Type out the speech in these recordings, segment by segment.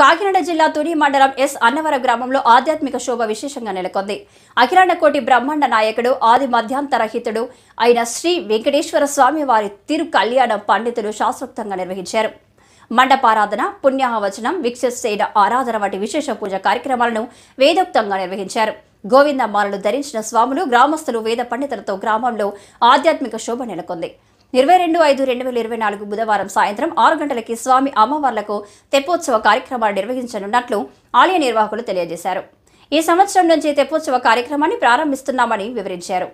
కాకినాడ జిల్లా తుని మండలం ఎస్ అన్నవరం గ్రామంలో ఆధ్యాత్మిక శోభ విశేషంగా నెలకొంది. అఖిలాండ కోటి బ్రహ్మాండ నాయకుడు ఆది మధ్యాంతరహితుడు అయిన శ్రీ వెంకటేశ్వర స్వామి వారి తిరు కళ్యాణం పండితులు శాస్త్రోక్తంగా నిర్వహించారు. మండపారాధన, పుణ్యాహవచనం, విక్షసేన ఆరాధన వంటి విశేష పూజ కార్యక్రమాలను వేదోక్తంగా నిర్వహించారు. గోవిందమాలలు ధరించిన స్వాములు, గ్రామస్తులు వేద పండితులతో గ్రామంలో ఆధ్యాత్మిక శోభ నెలకొంది. 22/5/2024 బుధవారం సాయంత్రం 6 గంటలకి స్వామి అమ్మవార్లకు తెప్పోత్సవ కార్యక్రమాలు నిర్వహించనున్నట్లు ఆలయ నిర్వాహకులు తెలియజేశారు. ఈ సంవత్సరం నుంచి తెప్పోత్సవ కార్యక్రమాన్ని ప్రారంభిస్తున్నామని వివరించారు.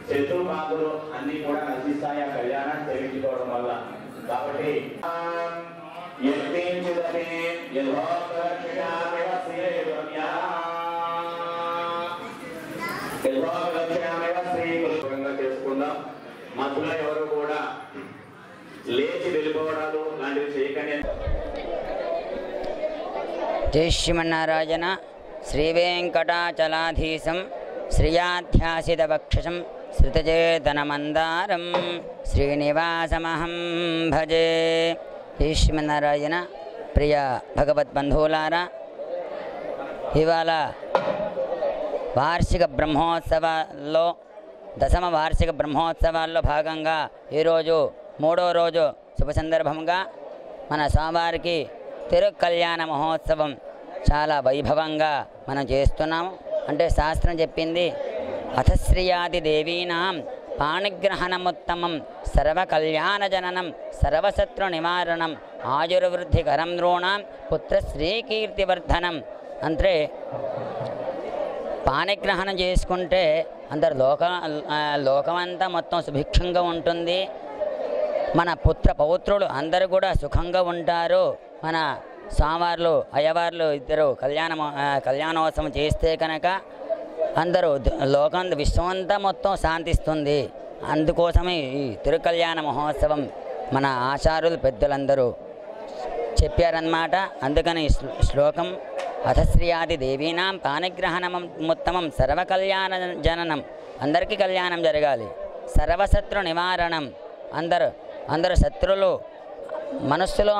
శత్రుబాధలు అన్ని కూడా నశిస్తాయి ఆ కళ్యాణం చేయించుకోవడం వల్ల. కాబట్టి చేసుకుందాం. మధ్యలో ఎవరు కూడా లేచి వెళ్ళిపోవడాలు లాంటివి చేయకండి. జై శ్రీమన్నారాయణ. శ్రీవేంకటాచలాధీశం శ్రియాధ్యాసితవక్షసం శ్రుతచేతనమందారం శ్రీనివాసమహం భజే. జై శ్రీమన్నారాయణ. ప్రియ భగవద్బంధువులారా, ఇవాళ వార్షిక బ్రహ్మోత్సవాల్లో 10వ వార్షిక బ్రహ్మోత్సవాల్లో భాగంగా ఈరోజు 3వ రోజు శుభ సందర్భంగా మన స్వామివారికి తిరు కళ్యాణ మహోత్సవం చాలా వైభవంగా మనం చేస్తున్నాము. అంటే శాస్త్రం చెప్పింది, అథశ్రియాది దేవీనాం పాణిగ్రహణముత్తమం సర్వకళ్యాణజననం సర్వశత్రు నివారణం ఆయుర్వృద్ధికరం నృణాం పుత్రశ్రీకీర్తివర్ధనం. అంటే పాణిగ్రహణం చేసుకుంటే అందరు లోకమంతా మొత్తం సుభిక్షంగా ఉంటుంది. మన పౌత్రులు అందరూ కూడా సుఖంగా ఉంటారు. మన స్వామివార్లు అయ్యవార్లు ఇద్దరు కళ్యాణోత్సవం చేస్తే కనుక అందరూ విశ్వమంతా మొత్తం శాంతిస్తుంది. అందుకోసమే ఈ తిరుకళ్యాణ మహోత్సవం మన ఆచార్యులు పెద్దలందరూ చెప్పారన్నమాట. అందుకని శ్లోకం అథశ్రియాది దేవీనాం పాణిగ్రహణముత్తమం సర్వకళ్యాణ జననం, అందరికీ కళ్యాణం జరగాలి. సర్వశత్రు నివారణం, అందరు శత్రువులు మనస్సులో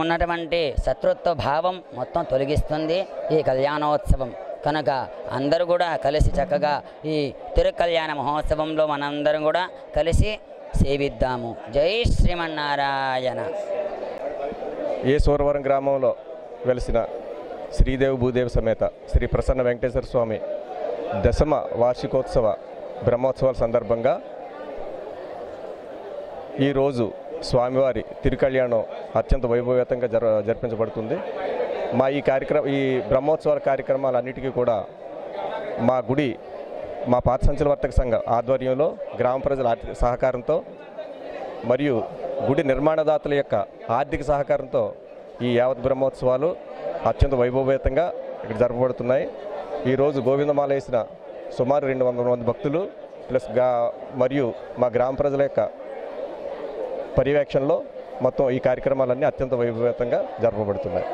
ఉన్నటువంటి శత్రుత్వ భావం మొత్తం తొలగిస్తుంది ఈ కళ్యాణోత్సవం. కనుక అందరూ కూడా కలిసి చక్కగా ఈ తిరుకల్యాణ మహోత్సవంలో మనందరం కూడా కలిసి సేవిద్దాము. జై శ్రీమన్నారాయణ. ఏ సూరవరం గ్రామంలో వెలిసిన శ్రీదేవి భూదేవి సమేత శ్రీ ప్రసన్న వెంకటేశ్వర స్వామి దశమ వార్షికోత్సవ బ్రహ్మోత్సవాల సందర్భంగా ఈరోజు స్వామివారి తిరుకళ్యాణం అత్యంత వైభవేతంగా జరిపించబడుతుంది. మా ఈ బ్రహ్మోత్సవాల కార్యక్రమాలన్నిటికీ కూడా మా గుడి, మా పాత సంచల వర్తక సంఘం ఆధ్వర్యంలో గ్రామ ప్రజల ఆర్థిక సహకారంతో మరియు గుడి నిర్మాణదాతల యొక్క ఆర్థిక సహకారంతో ఈ యావత్ బ్రహ్మోత్సవాలు అత్యంత వైభవేతంగా ఇక్కడ జరపబడుతున్నాయి. ఈరోజు గోవిందమాల వేసిన సుమారు 200 మంది భక్తులు ప్లస్ మరియు మా గ్రామ ప్రజల యొక్క పర్యవేక్షణలో మొత్తం ఈ కార్యక్రమాలన్నీ అత్యంత వైభవేతంగా జరపబడుతున్నాయి.